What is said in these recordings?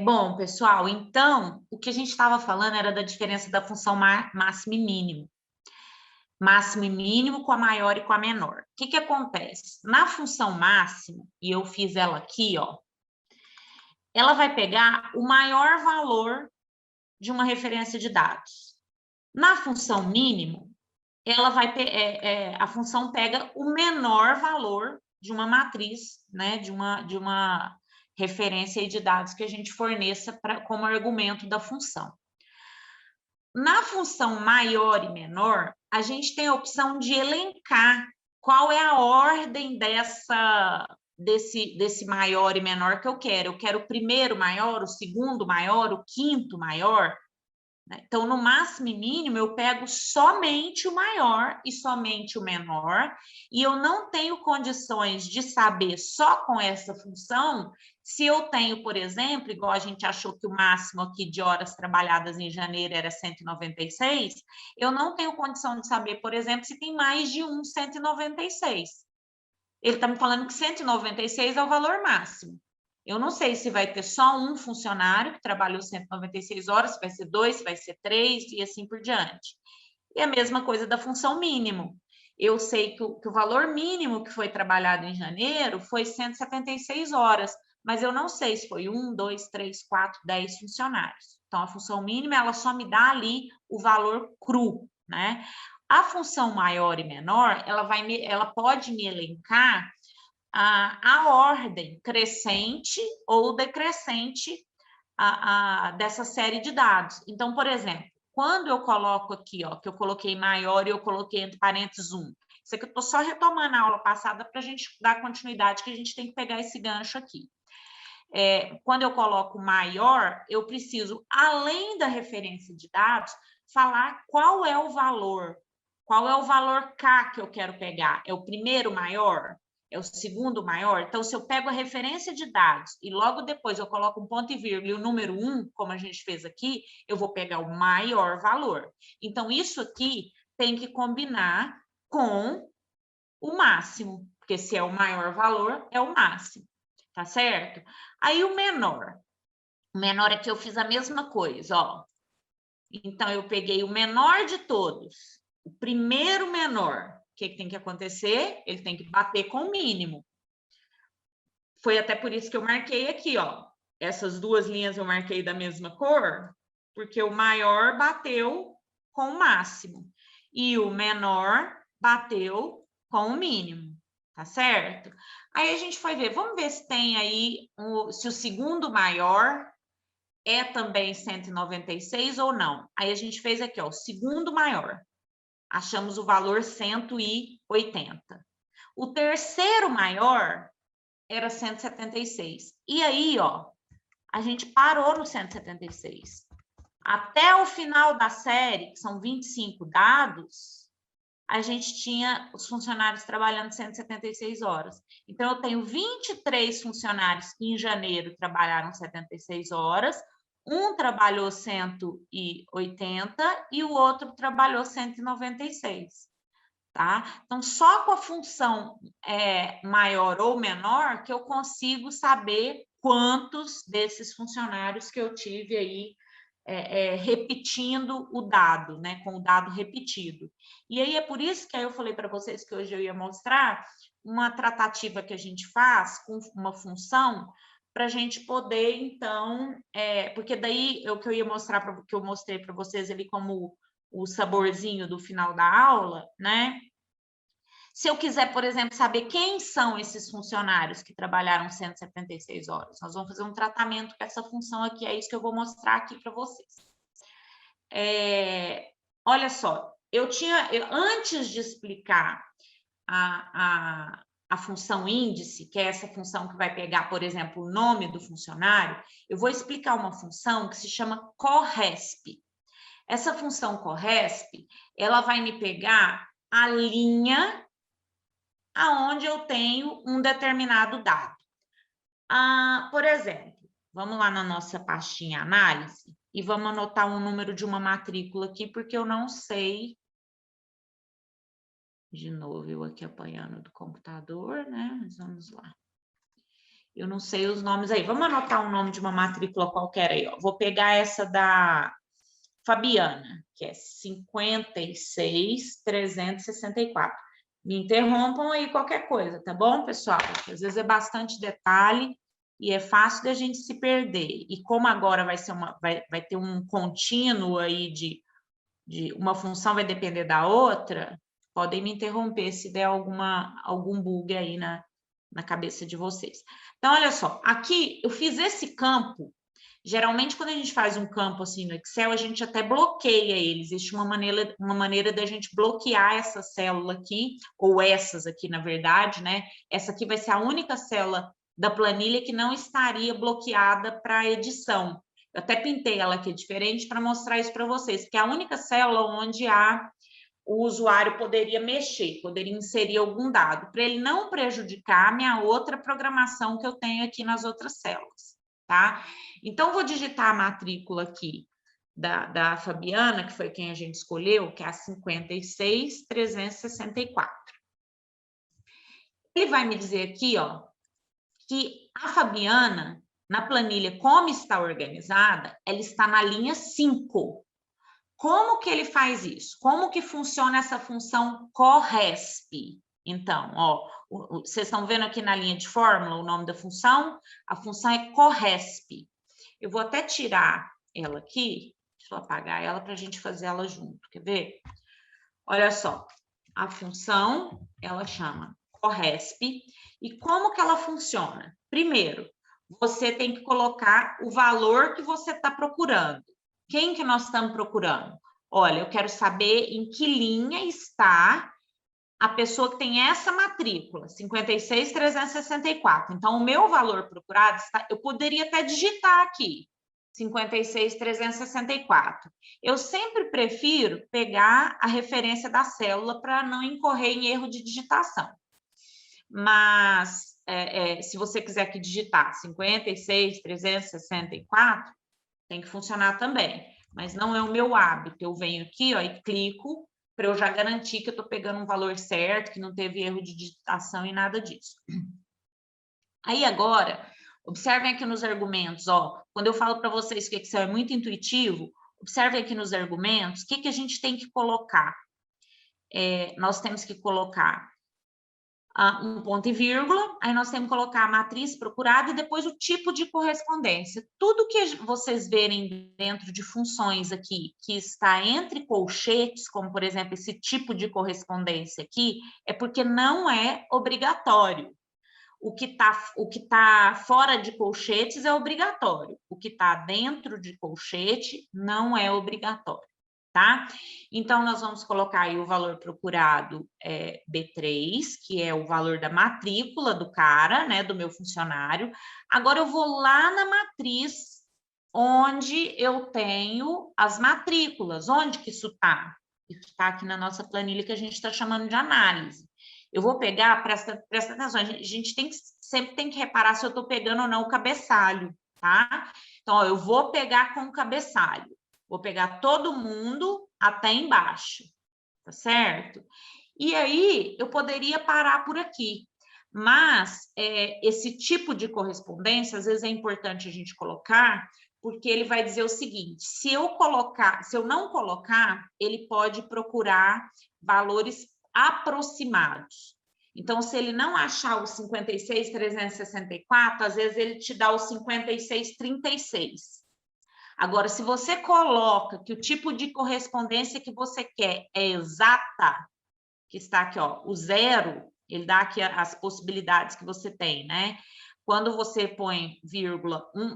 Bom, pessoal, então, o que a gente estava falando era da diferença da função máximo e mínimo. Máximo e mínimo com a maior e com a menor. O que acontece? Na função máximo, e eu fiz ela aqui, ó, ela vai pegar o maior valor de uma referência de dados. Na função mínimo, ela vai a função pega o menor valor de uma matriz, né, de uma referência de dados que a gente forneça como argumento da função. Na função maior e menor, a gente tem a opção de elencar qual é a ordem desse maior e menor que eu quero. Eu quero o primeiro maior, o segundo maior, o quinto maior. Então, no máximo e mínimo, eu pego somente o maior e somente o menor, e eu não tenho condições de saber só com essa função se eu tenho, por exemplo, igual a gente achou que o máximo aqui de horas trabalhadas em janeiro era 196, eu não tenho condição de saber, por exemplo, se tem mais de um 196. Ele está me falando que 196 é o valor máximo. Eu não sei se vai ter só um funcionário que trabalhou 196 horas, se vai ser 2, se vai ser 3 e assim por diante. E a mesma coisa da função mínimo. Eu sei que o valor mínimo que foi trabalhado em janeiro foi 176 horas, mas eu não sei se foi 1, 2, 3, 4, 10 funcionários. Então, a função mínima, ela só me dá ali o valor cru, né? A função maior e menor, ela pode me elencar a ordem crescente ou decrescente dessa série de dados. Então, por exemplo, quando eu coloco aqui, ó, que eu coloquei maior e eu coloquei entre parênteses 1, isso aqui eu estou só retomando a aula passada para a gente dar continuidade, que a gente tem que pegar esse gancho aqui. Quando eu coloco maior, eu preciso, além da referência de dados, falar qual é o valor K que eu quero pegar. É o primeiro maior? É o segundo maior? Então, se eu pego a referência de dados e logo depois eu coloco um ponto e vírgula e o número 1, como a gente fez aqui, eu vou pegar o maior valor. Então, isso aqui tem que combinar com o máximo, porque se é o maior valor, é o máximo, tá certo? Aí o menor é que eu fiz a mesma coisa, ó. Então, eu peguei o menor de todos, o primeiro menor. O que tem que acontecer? Ele tem que bater com o mínimo. Foi até por isso que eu marquei aqui, ó. Essas duas linhas eu marquei da mesma cor, porque o maior bateu com o máximo e o menor bateu com o mínimo, tá certo? Aí a gente foi ver, vamos ver se tem aí, se o segundo maior é também 196 ou não. Aí a gente fez aqui, ó, o segundo maior. Achamos o valor 180. O terceiro maior era 176. E aí, ó, a gente parou no 176. Até o final da série, que são 25 dados, a gente tinha os funcionários trabalhando 176 horas. Então, eu tenho 23 funcionários que em janeiro trabalharam 76 horas, um trabalhou 180 e o outro trabalhou 196. Tá? Então, só com a função maior ou menor que eu consigo saber quantos desses funcionários que eu tive aí repetindo o dado, né, com o dado repetido. E aí é por isso que aí eu falei para vocês que hoje eu ia mostrar uma tratativa que a gente faz com uma função para a gente poder, então, porque daí o que eu ia mostrar, que eu mostrei para vocês ali como o saborzinho do final da aula, né? Se eu quiser, por exemplo, saber quem são esses funcionários que trabalharam 176 horas, nós vamos fazer um tratamento com essa função aqui, é isso que eu vou mostrar aqui para vocês. Olha só, antes de explicar a função índice, que é essa função que vai pegar, por exemplo, o nome do funcionário, eu vou explicar uma função que se chama CORRESP. Essa função CORRESP, ela vai me pegar a linha aonde eu tenho um determinado dado. Por exemplo, vamos lá na nossa pastinha análise e vamos anotar um número de uma matrícula aqui, porque eu não sei. De novo, eu aqui apanhando do computador, né? Mas vamos lá. Eu não sei os nomes aí. Vamos anotar o nome de uma matrícula qualquer aí, ó. Vou pegar essa da Fabiana, que é 56.364. Me interrompam aí qualquer coisa, tá bom, pessoal? Porque às vezes é bastante detalhe e é fácil da gente se perder. E como agora vai ter um contínuo aí de uma função vai depender da outra, podem me interromper se der algum bug aí na cabeça de vocês. Então, olha só, aqui eu fiz esse campo. Geralmente, quando a gente faz um campo assim no Excel, a gente até bloqueia ele. Existe uma maneira da gente bloquear essa célula aqui, ou essas aqui, na verdade, né? Essa aqui vai ser a única célula da planilha que não estaria bloqueada para edição. Eu até pintei ela aqui diferente para mostrar isso para vocês, porque é a única célula onde o usuário poderia mexer, poderia inserir algum dado, para ele não prejudicar a minha outra programação que eu tenho aqui nas outras células, tá? Então, vou digitar a matrícula aqui da Fabiana, que foi quem a gente escolheu, que é a 56.364. Ele vai me dizer aqui, ó, que a Fabiana, na planilha, como está organizada, ela está na linha 5. Como que ele faz isso? Como que funciona essa função corresp? Então, ó, vocês estão vendo aqui na linha de fórmula o nome da função? A função é corresp. Eu vou até tirar ela aqui, deixa eu apagar ela para a gente fazer ela junto, quer ver? Olha só, a função, ela chama corresp. E como que ela funciona? Primeiro, você tem que colocar o valor que você está procurando. Quem que nós estamos procurando? Olha, eu quero saber em que linha está a pessoa que tem essa matrícula, 56.364. Então, o meu valor procurado, eu poderia até digitar aqui, 56.364. Eu sempre prefiro pegar a referência da célula para não incorrer em erro de digitação. Mas, se você quiser que digitar 56.364, tem que funcionar também. Mas não é o meu hábito. Eu venho aqui, ó, e clico para eu já garantir que eu estou pegando um valor certo, que não teve erro de digitação e nada disso. Aí agora, observem aqui nos argumentos, ó, quando eu falo para vocês que o Excel é muito intuitivo, observem aqui nos argumentos, o que a gente tem que colocar? Nós temos que colocar um ponto e vírgula, aí nós temos que colocar a matriz procurada e depois o tipo de correspondência. Tudo que vocês verem dentro de funções aqui, que está entre colchetes, como por exemplo esse tipo de correspondência aqui, é porque não é obrigatório. O que tá fora de colchetes é obrigatório. O que está dentro de colchete não é obrigatório, tá? Então, nós vamos colocar aí o valor procurado B3, que é o valor da matrícula do cara, né, do meu funcionário. Agora, eu vou lá na matriz onde eu tenho as matrículas. Onde que isso está? Isso está aqui na nossa planilha que a gente está chamando de análise. Eu vou pegar, presta atenção, a gente sempre tem que reparar se eu estou pegando ou não o cabeçalho, tá? Então, ó, eu vou pegar com o cabeçalho. Vou pegar todo mundo até embaixo, tá certo? E aí, eu poderia parar por aqui. Mas, esse tipo de correspondência, às vezes é importante a gente colocar, porque ele vai dizer o seguinte, se eu não colocar, ele pode procurar valores aproximados. Então, se ele não achar o 56.364, às vezes ele te dá o 56.36. Agora, se você coloca que o tipo de correspondência que você quer é exata, que está aqui, ó, o zero, ele dá aqui as possibilidades que você tem, né? Quando você põe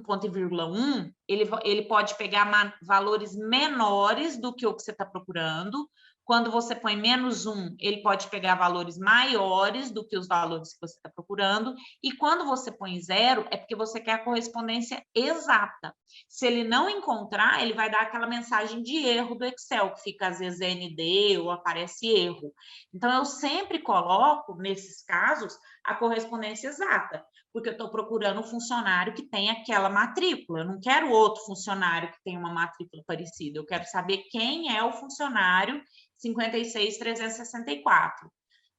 ponto e vírgula 1, ele pode pegar valores menores do que o que você está procurando. Quando você põe -1, ele pode pegar valores maiores do que os valores que você está procurando. E quando você põe 0, é porque você quer a correspondência exata. Se ele não encontrar, ele vai dar aquela mensagem de erro do Excel, que fica às vezes ND ou aparece erro. Então, eu sempre coloco, nesses casos, a correspondência exata, porque eu estou procurando um funcionário que tem aquela matrícula. Eu não quero outro funcionário que tenha uma matrícula parecida. Eu quero saber quem é o funcionário 56.364.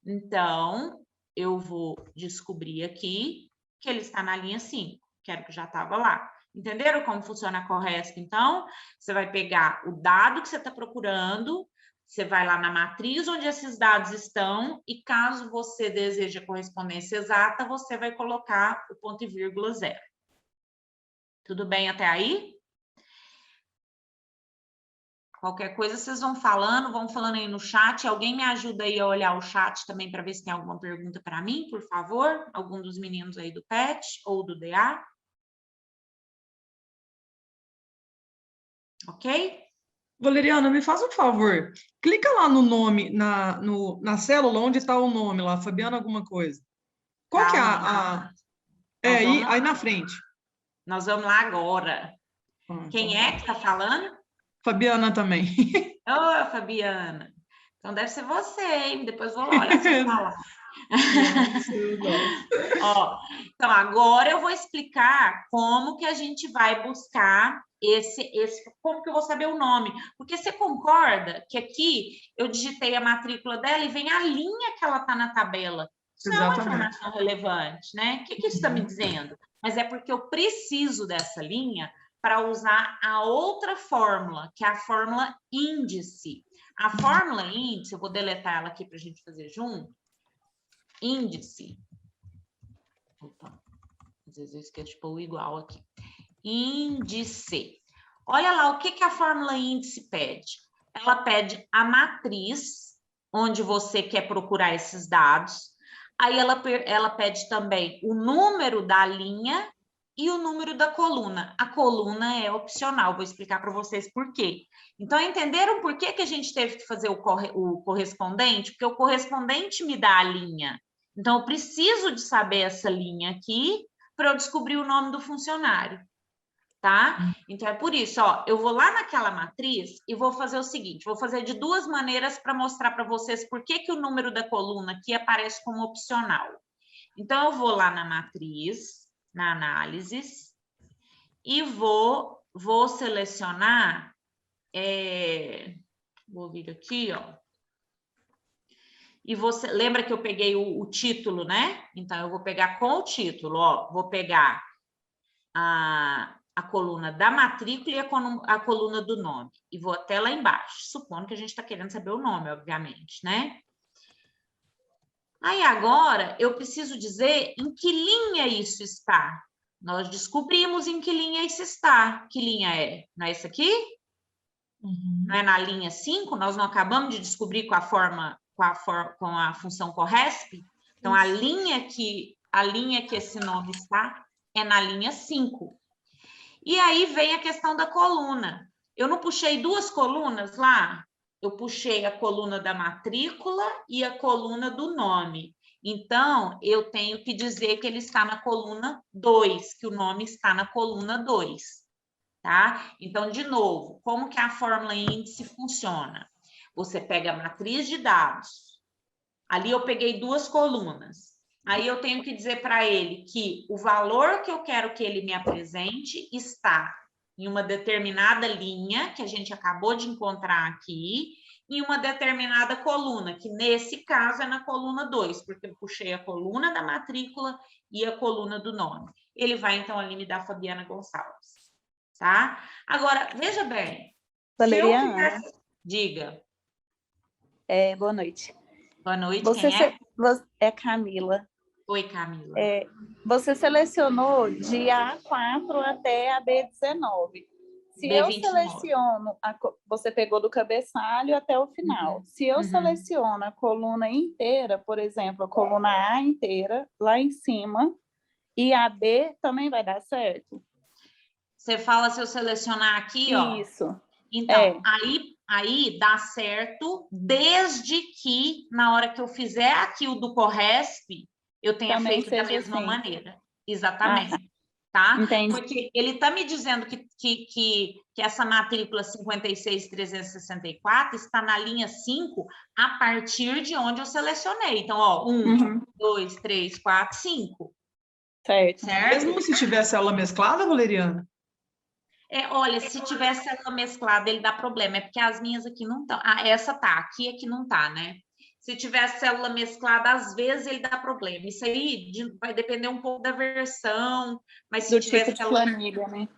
Então, eu vou descobrir aqui que ele está na linha 5, que era o que já estava lá. Entenderam como funciona a Corresp? Então, você vai pegar o dado que você está procurando, você vai lá na matriz onde esses dados estão, e caso você deseje a correspondência exata, você vai colocar o ponto e vírgula 0. Tudo bem até aí? Qualquer coisa vocês vão falando aí no chat. Alguém me ajuda aí a olhar o chat também para ver se tem alguma pergunta para mim, por favor? Algum dos meninos aí do PET ou do DA? Ok? Valeriana, me faz um favor. Clica lá no nome, na célula onde está o nome lá, Fabiana alguma coisa. Qual que é Calma. aí na frente. Nós vamos lá agora. Quem Então é que está falando? Fabiana também. Ô, Fabiana. Então deve ser você, hein? Depois vou lá olhar seu falar. Não. Ó, então, agora eu vou explicar como que a gente vai buscar como que eu vou saber o nome. Porque você concorda que aqui eu digitei a matrícula dela e vem a linha que ela está na tabela. Isso não é uma Exatamente. informação relevante, né? O que isso está me dizendo? Mas é porque eu preciso dessa linha para usar a outra fórmula, que é a fórmula índice. A fórmula índice, eu vou deletar ela aqui para a gente fazer junto. Índice. Opa, às vezes eu esqueço de pôr o igual aqui. Índice. Olha lá o que a fórmula índice pede. Ela pede a matriz, onde você quer procurar esses dados. Aí ela pede também o número da linha e o número da coluna. A coluna é opcional, vou explicar para vocês por quê. Então, entenderam por que a gente teve que fazer o correspondente? Porque o correspondente me dá a linha. Então, eu preciso de saber essa linha aqui para eu descobrir o nome do funcionário, tá? Então, é por isso, ó, eu vou lá naquela matriz e vou fazer o seguinte, vou fazer de duas maneiras para mostrar para vocês por que o número da coluna aqui aparece como opcional. Então, eu vou lá na matriz, na análises, e vou selecionar, vou vir aqui, ó, e você lembra que eu peguei o título, né? Então, eu vou pegar com o título, ó, vou pegar a coluna da matrícula e a coluna do nome. E vou até lá embaixo, supondo que a gente está querendo saber o nome, obviamente, né? Aí, agora, eu preciso dizer em que linha isso está. Nós descobrimos em que linha isso está. Que linha é? Não é essa aqui? Não é na linha 5? Nós não acabamos de descobrir com a função Corresp? Então, a linha que esse nome está é na linha 5. E aí vem a questão da coluna. Eu não puxei duas colunas lá? Eu puxei a coluna da matrícula e a coluna do nome. Então, eu tenho que dizer que ele está na coluna 2, que o nome está na coluna 2. Tá? Então, de novo, como que a fórmula índice funciona? Você pega a matriz de dados. Ali eu peguei duas colunas. Aí eu tenho que dizer para ele que o valor que eu quero que ele me apresente está em uma determinada linha, que a gente acabou de encontrar aqui, em uma determinada coluna, que nesse caso é na coluna 2, porque eu puxei a coluna da matrícula e a coluna do nome. Ele vai, então, ali me dar Fabiana Gonçalves. Tá? Agora, veja bem. Valeriana. Diga. Boa noite. Boa noite, quem é? É Camila. Oi, Camila. Você selecionou de A4 até a B19. Se B29. eu seleciono, você pegou do cabeçalho até o final. Se eu seleciono a coluna inteira, por exemplo, a coluna A inteira, lá em cima, e a B também vai dar certo? Você fala se eu selecionar aqui, ó. Isso. Então, aí dá certo, desde que na hora que eu fizer aqui o do Corresp, eu tenha também feito da mesma assim. maneira. Exatamente. Tá? Entendi. Porque ele está me dizendo que essa matrícula 56.364 está na linha 5 a partir de onde eu selecionei. Então, ó, 1, 2, 3, 4, 5. Certo. Mesmo se tivesse aula mesclada, Valeriana? Olha, se tivesse ela mesclada, ele dá problema. É porque as minhas aqui não estão. Essa tá, aqui é que não tá, né? Se tiver célula mesclada, às vezes ele dá problema. Isso aí vai depender um pouco da versão, mas se Do tiver tipo de célula... planilha, né?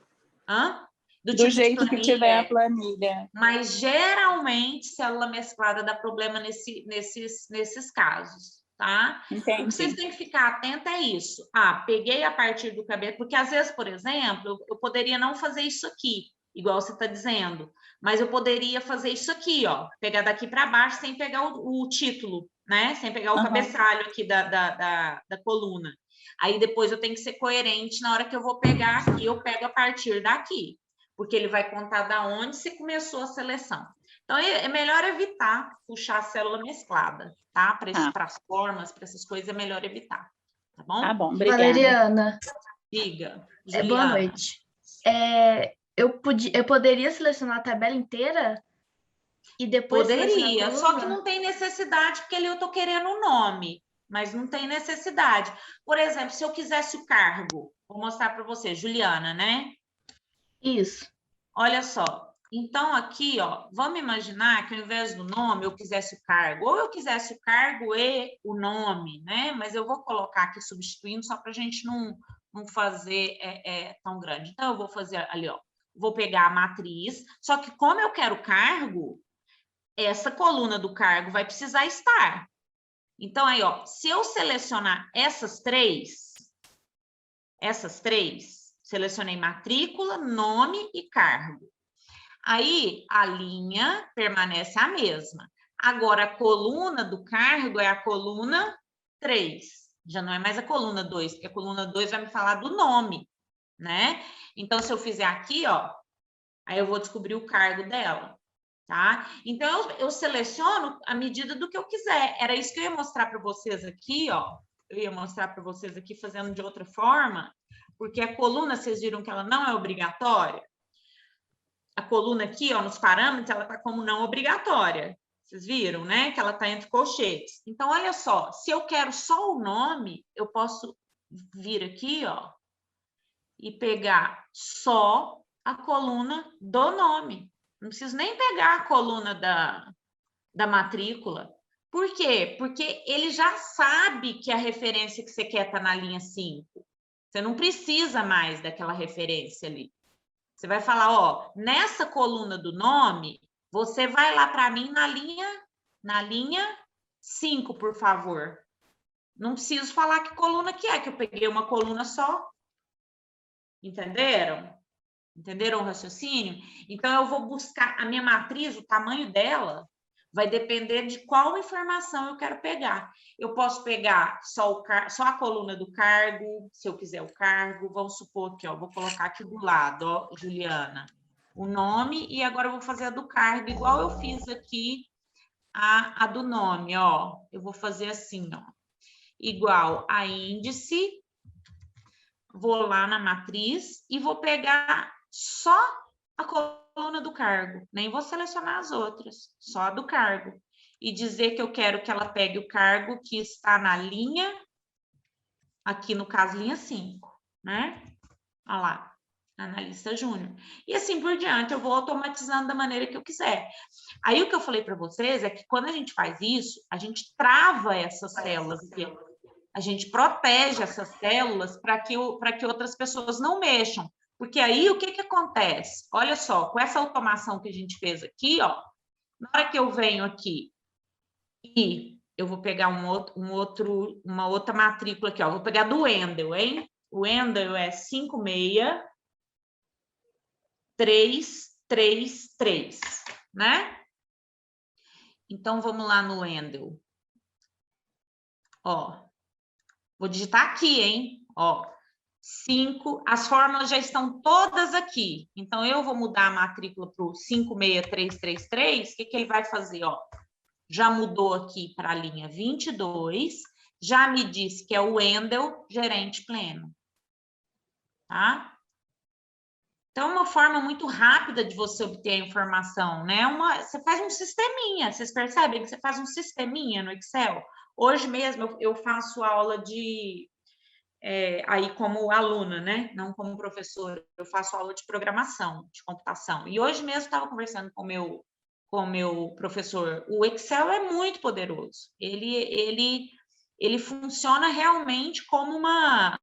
Hã? Do tipo de jeito que tiver a planilha. planilha. Mas geralmente célula mesclada dá problema nesses casos, tá? Entendi. O que vocês têm que ficar atento é isso. Ah, peguei a partir do cabelo, porque às vezes, por exemplo, eu poderia não fazer isso aqui, igual você está dizendo, mas eu poderia fazer isso aqui, ó, pegar daqui para baixo sem pegar o título, né? Sem pegar o cabeçalho aqui da coluna. Aí depois eu tenho que ser coerente na hora que eu vou pegar aqui, eu pego a partir daqui, porque ele vai contar da onde você começou a seleção. Então, é melhor evitar puxar a célula mesclada, tá? Para as formas, para essas coisas, é melhor evitar, tá bom? Tá bom, obrigada. Valeriana. Diga, Boa Juliana. noite. Eu poderia selecionar a tabela inteira e depois Poderia, selecionar a só que coluna? não tem necessidade, porque ali eu estou querendo o nome, mas não tem necessidade. Por exemplo, se eu quisesse o cargo, vou mostrar para você, Juliana, né? Isso. Olha só, então aqui, ó, vamos imaginar que ao invés do nome eu quisesse o cargo, ou eu quisesse o cargo e o nome, né? Mas eu vou colocar aqui substituindo só para a gente não fazer tão grande. Então, eu vou fazer ali, ó, vou pegar a matriz, só que como eu quero cargo, essa coluna do cargo vai precisar estar. Então, aí, ó, se eu selecionar essas três, selecionei matrícula, nome e cargo. Aí, a linha permanece a mesma. Agora, a coluna do cargo é a coluna 3. Já não é mais a coluna 2, porque a coluna 2 vai me falar do nome, né? Então, se eu fizer aqui, ó, aí eu vou descobrir o cargo dela, tá? Então, eu seleciono à medida do que eu quiser. Era isso que eu ia mostrar para vocês aqui, ó. Eu ia mostrar para vocês aqui fazendo de outra forma, porque a coluna, vocês viram que ela não é obrigatória? A coluna aqui, ó, nos parâmetros, ela está como não obrigatória. Vocês viram, né? Que ela está entre colchetes. Então, olha só, se eu quero só o nome, eu posso vir aqui, ó, e pegar só a coluna do nome. Não preciso nem pegar a coluna da matrícula. Por quê? Porque ele já sabe que a referência que você quer está na linha 5. Você não precisa mais daquela referência ali. Você vai falar, ó, nessa coluna do nome, você vai lá para mim na linha 5, por favor. Não preciso falar que coluna que eu peguei uma coluna só. Entenderam? Entenderam o raciocínio? Então, eu vou buscar a minha matriz, o tamanho dela vai depender de qual informação eu quero pegar. Eu posso pegar só a coluna do cargo, se eu quiser o cargo. Vamos supor que, ó, vou colocar aqui do lado, ó, Juliana, o nome, e agora eu vou fazer a do cargo, igual eu fiz aqui a do nome, ó. Eu vou fazer assim, ó, igual a índice, vou lá na matriz e vou pegar só a coluna do cargo, nem vou selecionar as outras, só a do cargo. E dizer que eu quero que ela pegue o cargo que está na linha, aqui no caso, linha 5, né? Olha lá, analista júnior. E assim por diante, eu vou automatizando da maneira que eu quiser. Aí o que eu falei para vocês é que quando a gente faz isso, a gente trava essas células aqui. A gente protege essas células para que outras pessoas não mexam. Porque aí, o que acontece? Olha só, com essa automação que a gente fez aqui, ó, na hora que eu venho aqui e eu vou pegar uma outra matrícula aqui, ó, vou pegar do Wendel, hein? O Wendel é 56333, né? Então, vamos lá no Wendel. Ó, vou digitar aqui, hein? Ó, 5, as fórmulas já estão todas aqui. Então, eu vou mudar a matrícula para o 56333. O que ele vai fazer? Ó, já mudou aqui para a linha 22. Já me disse que é o Wendel, gerente pleno. Tá? Então, é uma forma muito rápida de você obter a informação, né? Você faz um sisteminha. Vocês percebem que você faz um sisteminha no Excel? Hoje mesmo eu faço aula de... aí como aluna, né? Não como professora, eu faço aula de programação, de computação. E hoje mesmo estava conversando com o com o meu professor, o Excel é muito poderoso. Ele funciona realmente como uma,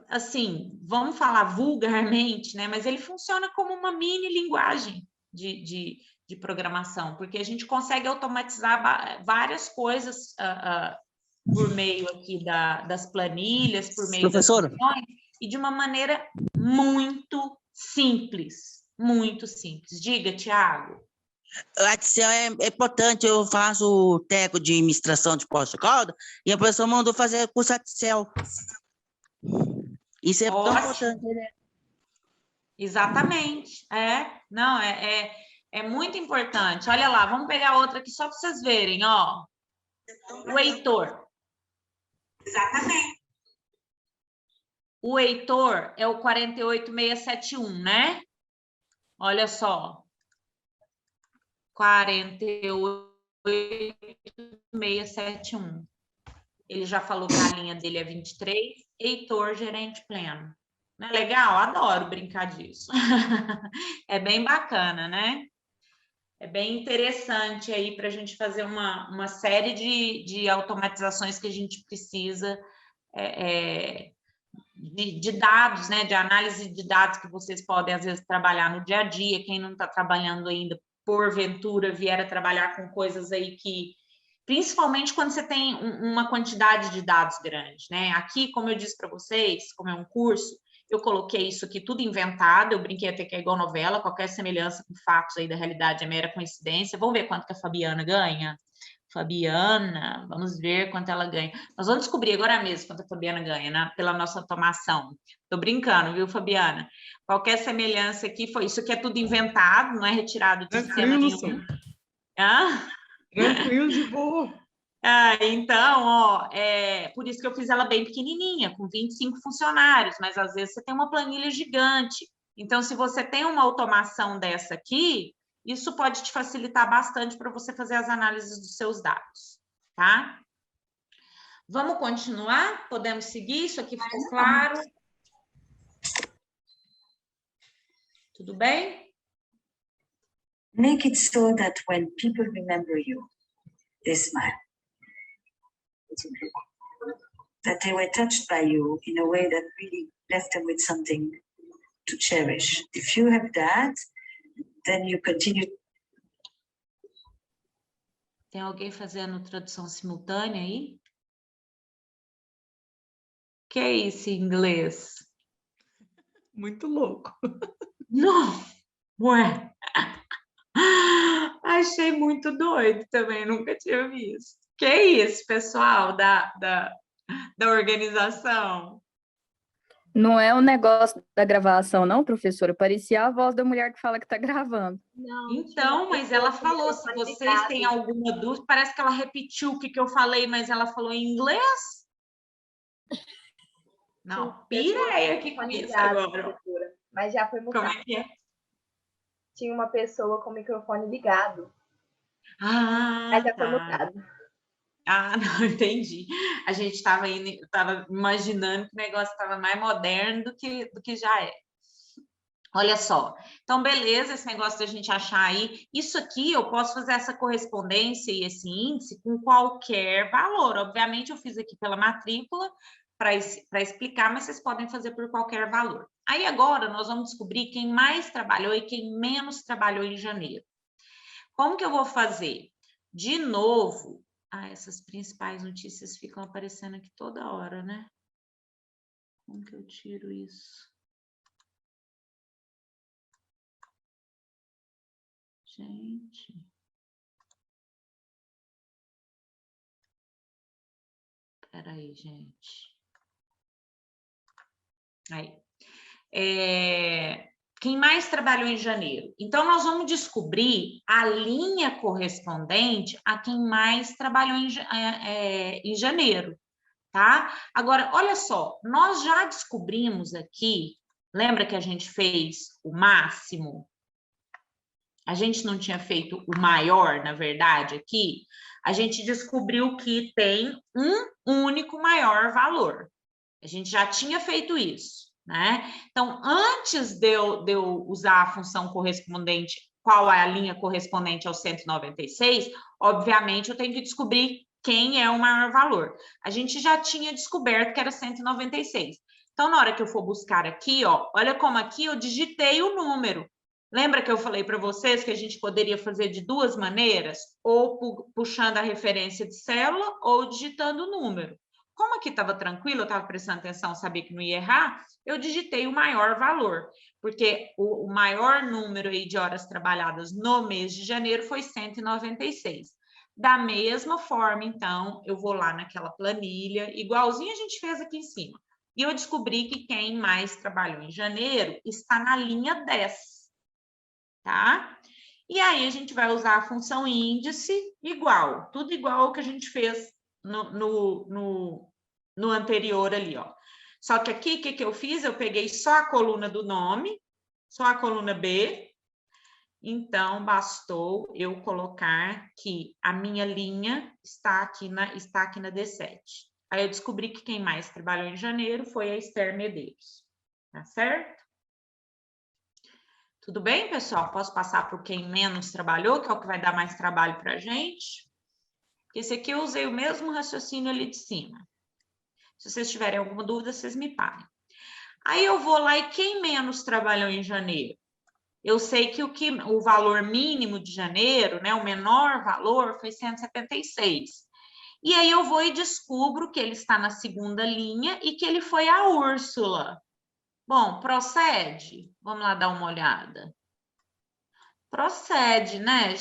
assim, vamos falar vulgarmente, né? Mas ele funciona como uma mini linguagem de programação, porque a gente consegue automatizar várias coisas por meio aqui das planilhas, por meio das funções, e de uma maneira muito simples, muito simples. Diga, Tiago. O Excel é importante, eu faço o técnico de administração de pós-calda e a pessoa mandou fazer curso Excel. Isso é tão importante, né? Exatamente, não, é muito importante. Olha lá, vamos pegar outra aqui só para vocês verem, ó. O Heitor. Exatamente. O Heitor é o 48671, né? Olha só. 48671. Ele já falou que a linha dele é 23. Heitor, gerente pleno. Não é legal? Adoro brincar disso. É bem bacana, né? É bem interessante aí para a gente fazer uma série de automatizações que a gente precisa de dados, né? De análise de dados que vocês podem, às vezes, trabalhar no dia a dia. Quem não está trabalhando ainda, porventura, vier a trabalhar com coisas aí que... Principalmente quando você tem uma quantidade de dados grande, né? Aqui, como eu disse para vocês, como é um curso, eu coloquei isso aqui tudo inventado, eu brinquei até que é igual novela, qualquer semelhança com fatos aí da realidade é mera coincidência. Vamos ver quanto que a Fabiana ganha? Fabiana, vamos ver quanto ela ganha. Nós vamos descobrir agora mesmo quanto a Fabiana ganha, né? Pela nossa automação. Tô brincando, viu, Fabiana? Qualquer semelhança aqui foi... Isso aqui é tudo inventado, não é retirado de sistema nenhum. Tranquilo, de boa. Então, ó, por isso que eu fiz ela bem pequenininha, com 25 funcionários, mas às vezes você tem uma planilha gigante. Então, se você tem uma automação dessa aqui, isso pode te facilitar bastante para você fazer as análises dos seus dados, tá? Vamos continuar? Podemos seguir? Isso aqui ficou claro? Tudo bem? Make it so that when people remember you, they smile. That they were touched by you in a way that really left them with something to cherish. If you have that, then you continue. Tem alguém fazendo tradução simultânea aí? Que é isso em inglês? Muito louco. Não, ué. Achei muito doido também, nunca tinha visto. Que é isso, pessoal da organização? Não é o negócio da gravação, não, professora? Parecia a voz da mulher que fala que está gravando. Não, Então, mas ela falou, se vocês têm alguma dúvida, parece que ela repetiu o que eu falei, mas ela falou em inglês? Não, pireia aqui com isso agora. Mas já foi mudado. Como é que é? Tinha uma pessoa com o microfone ligado. Mas já foi mudado. Não, entendi. A gente estava imaginando que o negócio estava mais moderno do que já é. Olha só. Então, beleza, esse negócio da gente achar aí. Isso aqui, eu posso fazer essa correspondência e esse índice com qualquer valor. Obviamente, eu fiz aqui pela matrícula para explicar, mas vocês podem fazer por qualquer valor. Aí, agora, nós vamos descobrir quem mais trabalhou e quem menos trabalhou em janeiro. Como que eu vou fazer? De novo... essas principais notícias ficam aparecendo aqui toda hora, né? Como que eu tiro isso? Gente. Espera aí, gente. Aí. Quem mais trabalhou em janeiro? Então, nós vamos descobrir a linha correspondente a quem mais trabalhou em janeiro, tá? Agora, olha só, nós já descobrimos aqui, lembra que a gente fez o máximo? A gente não tinha feito o maior, na verdade, aqui. A gente descobriu que tem um único maior valor. A gente já tinha feito isso, né? Então, antes de eu usar a função correspondente qual é a linha correspondente ao 196, obviamente eu tenho que descobrir quem é o maior valor. A gente já tinha descoberto que era 196. Então, na hora que eu for buscar aqui, ó, olha como aqui eu digitei o número. Lembra que eu falei para vocês que a gente poderia fazer de duas maneiras? Ou puxando a referência de célula ou digitando o número. Como aqui estava tranquilo, eu estava prestando atenção, sabia que não ia errar, eu digitei o maior valor, porque o maior número aí de horas trabalhadas no mês de janeiro foi 196. Da mesma forma, então, eu vou lá naquela planilha, igualzinho a gente fez aqui em cima, e eu descobri que quem mais trabalhou em janeiro está na linha 10, tá? E aí a gente vai usar a função índice igual, tudo igual ao que a gente fez no anterior ali, ó. Só que aqui, o que eu fiz? Eu peguei só a coluna do nome, só a coluna B. Então, bastou eu colocar que a minha linha está aqui na D7. Aí eu descobri que quem mais trabalhou em janeiro foi a Esther Medeiros. Tá certo? Tudo bem, pessoal? Posso passar para quem menos trabalhou, que é o que vai dar mais trabalho para a gente? Esse aqui eu usei o mesmo raciocínio ali de cima. Se vocês tiverem alguma dúvida, vocês me parem. Aí eu vou lá e quem menos trabalhou em janeiro? Eu sei que o valor mínimo de janeiro, né, o menor valor foi 176. E aí eu vou e descubro que ele está na segunda linha e que ele foi a Úrsula. Bom, procede? Vamos lá dar uma olhada. Procede, né?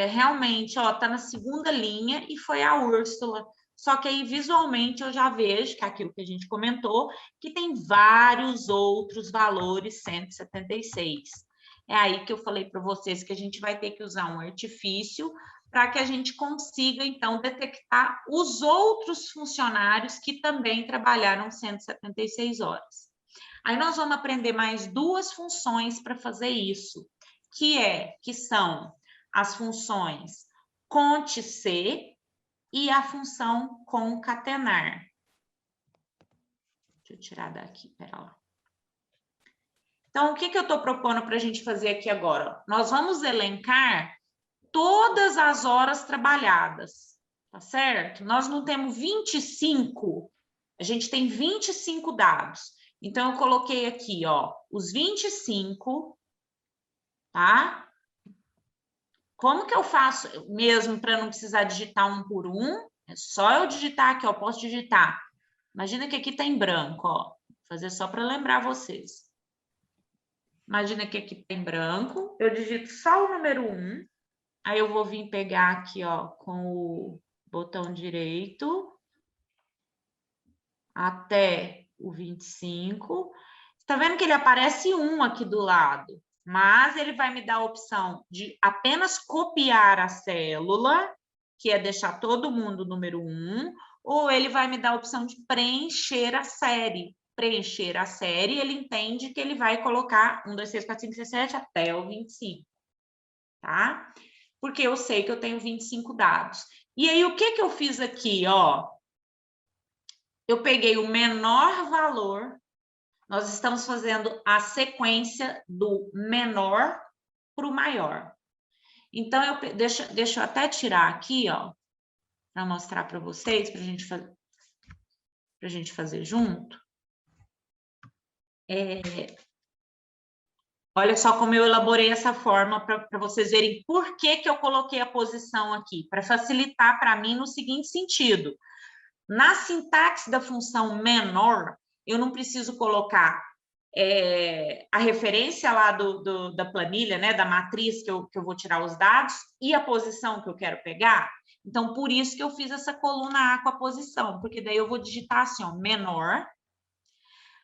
Realmente, ó, tá na segunda linha e foi a Úrsula. Só que aí, visualmente, eu já vejo que aquilo que a gente comentou, que tem vários outros valores 176. É aí que eu falei para vocês que a gente vai ter que usar um artifício para que a gente consiga, então, detectar os outros funcionários que também trabalharam 176 horas. Aí nós vamos aprender mais duas funções para fazer isso, que são as funções conte-C e a função concatenar. Deixa eu tirar daqui, pera lá. Então, o que eu estou propondo para a gente fazer aqui agora? Nós vamos elencar todas as horas trabalhadas, tá certo? Nós não temos 25, a gente tem 25 dados. Então, eu coloquei aqui, ó, os 25, tá? Como que eu faço mesmo para não precisar digitar um por um? É só eu digitar aqui, ó, posso digitar. Imagina que aqui tá em branco, ó. Vou fazer só para lembrar vocês. Imagina que aqui tá em branco, eu digito só o número 1, aí eu vou vir pegar aqui, ó, com o botão direito até o 25. Tá vendo que ele aparece 1 aqui do lado? Mas ele vai me dar a opção de apenas copiar a célula, que é deixar todo mundo número 1, ou ele vai me dar a opção de preencher a série. Preencher a série, ele entende que ele vai colocar 1, 2, 3, 4, 5, 6, 7 até o 25, tá? Porque eu sei que eu tenho 25 dados. E aí, o que eu fiz aqui, ó? Eu peguei o menor valor. Nós estamos fazendo a sequência do menor para o maior. Então, deixa eu até tirar aqui, ó, para mostrar para vocês, para a gente fazer junto. Olha só como eu elaborei essa forma para vocês verem por que eu coloquei a posição aqui, para facilitar para mim no seguinte sentido. Na sintaxe da função menor, eu não preciso colocar a referência lá da planilha, né, da matriz que eu vou tirar os dados e a posição que eu quero pegar. Então, por isso que eu fiz essa coluna A com a posição, porque daí eu vou digitar assim, ó, menor.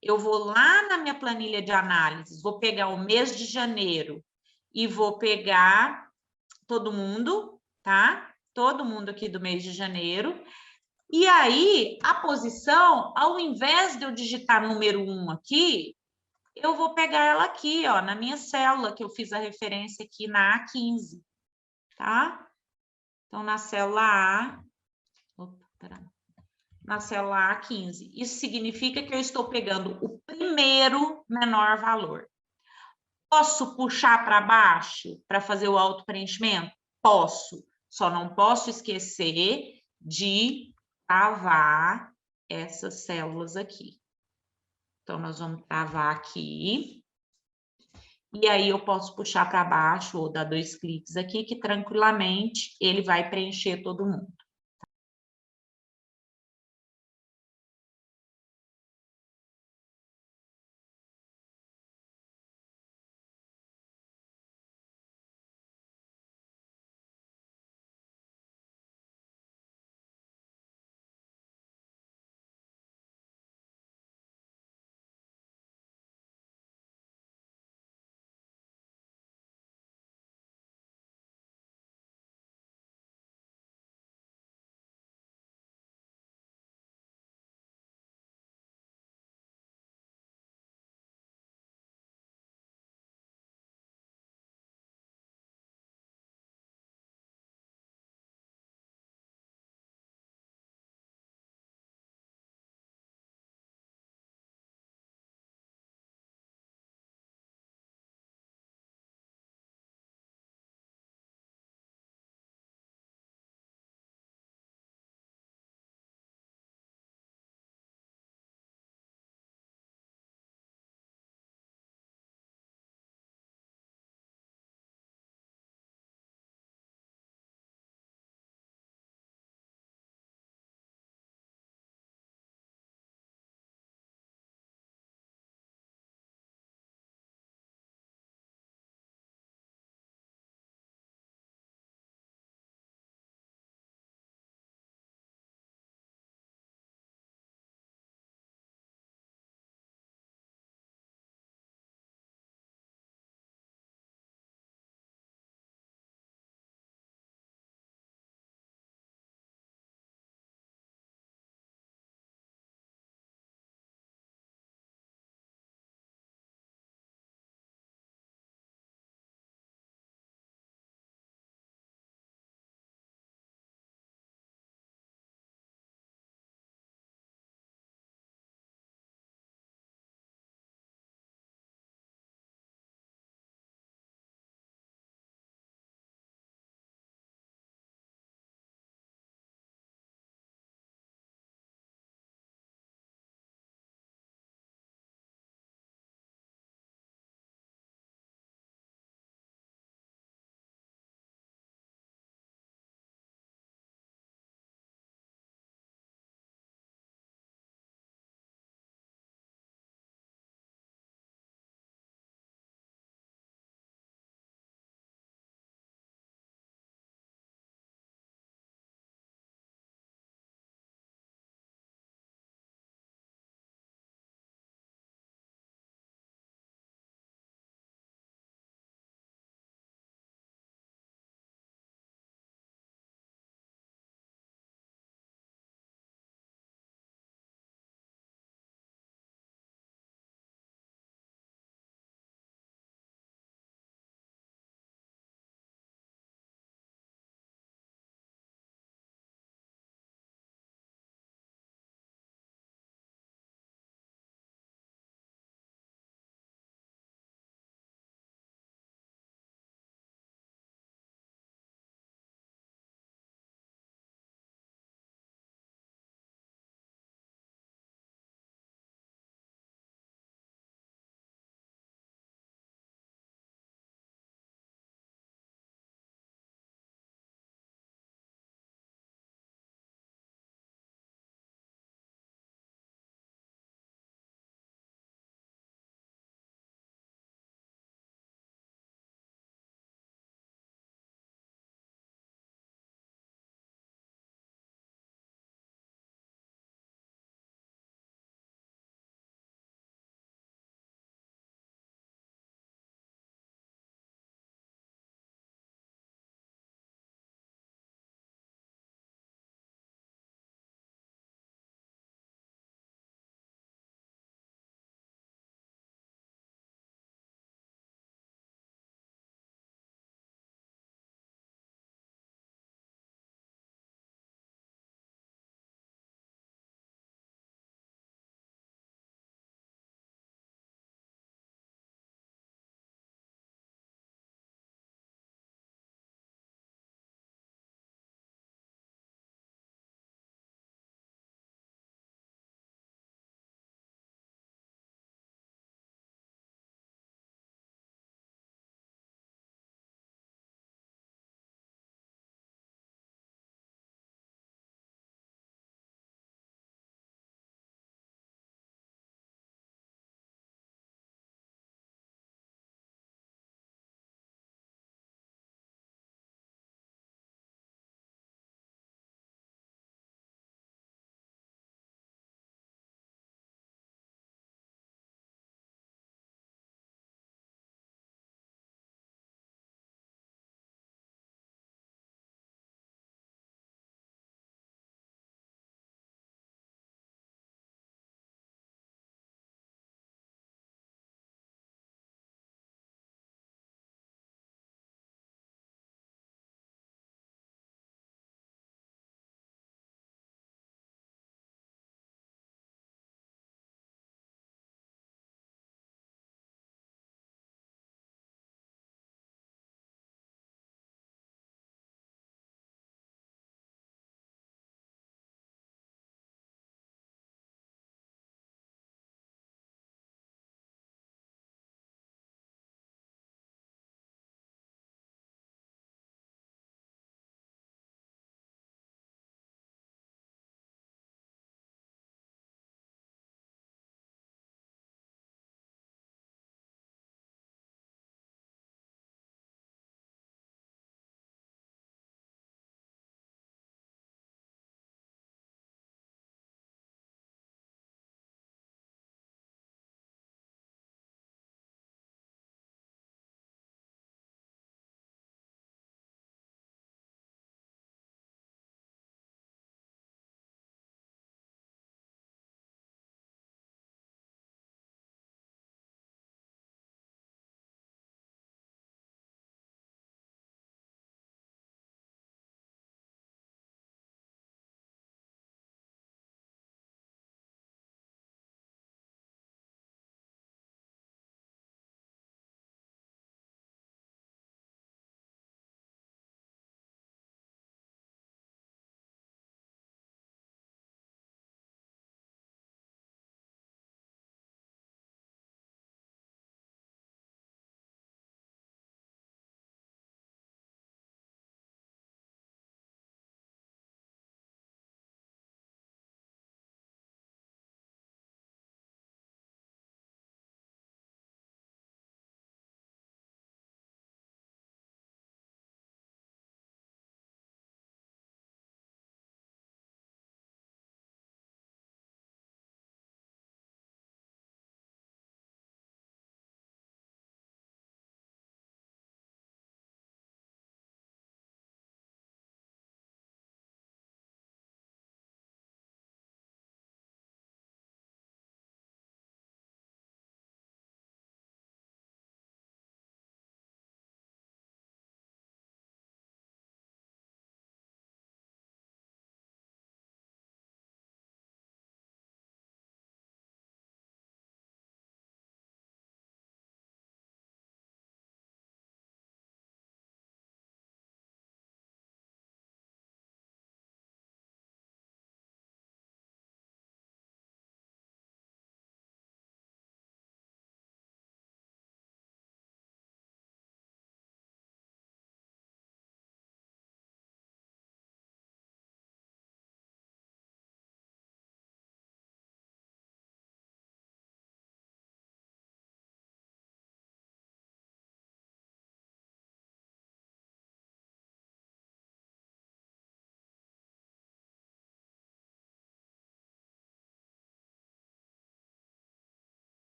Eu vou lá na minha planilha de análise, vou pegar o mês de janeiro e vou pegar todo mundo, tá? Todo mundo aqui do mês de janeiro. E aí, a posição, ao invés de eu digitar número 1 aqui, eu vou pegar ela aqui, ó, na minha célula, que eu fiz a referência aqui na A15, tá? Então, na célula A... Opa, pera. Na célula A15. Isso significa que eu estou pegando o primeiro menor valor. Posso puxar para baixo para fazer o auto-preenchimento? Posso. Só não posso esquecer de travar essas células aqui. Então, nós vamos travar aqui. E aí, eu posso puxar para baixo ou dar 2 cliques aqui, que tranquilamente ele vai preencher todo mundo.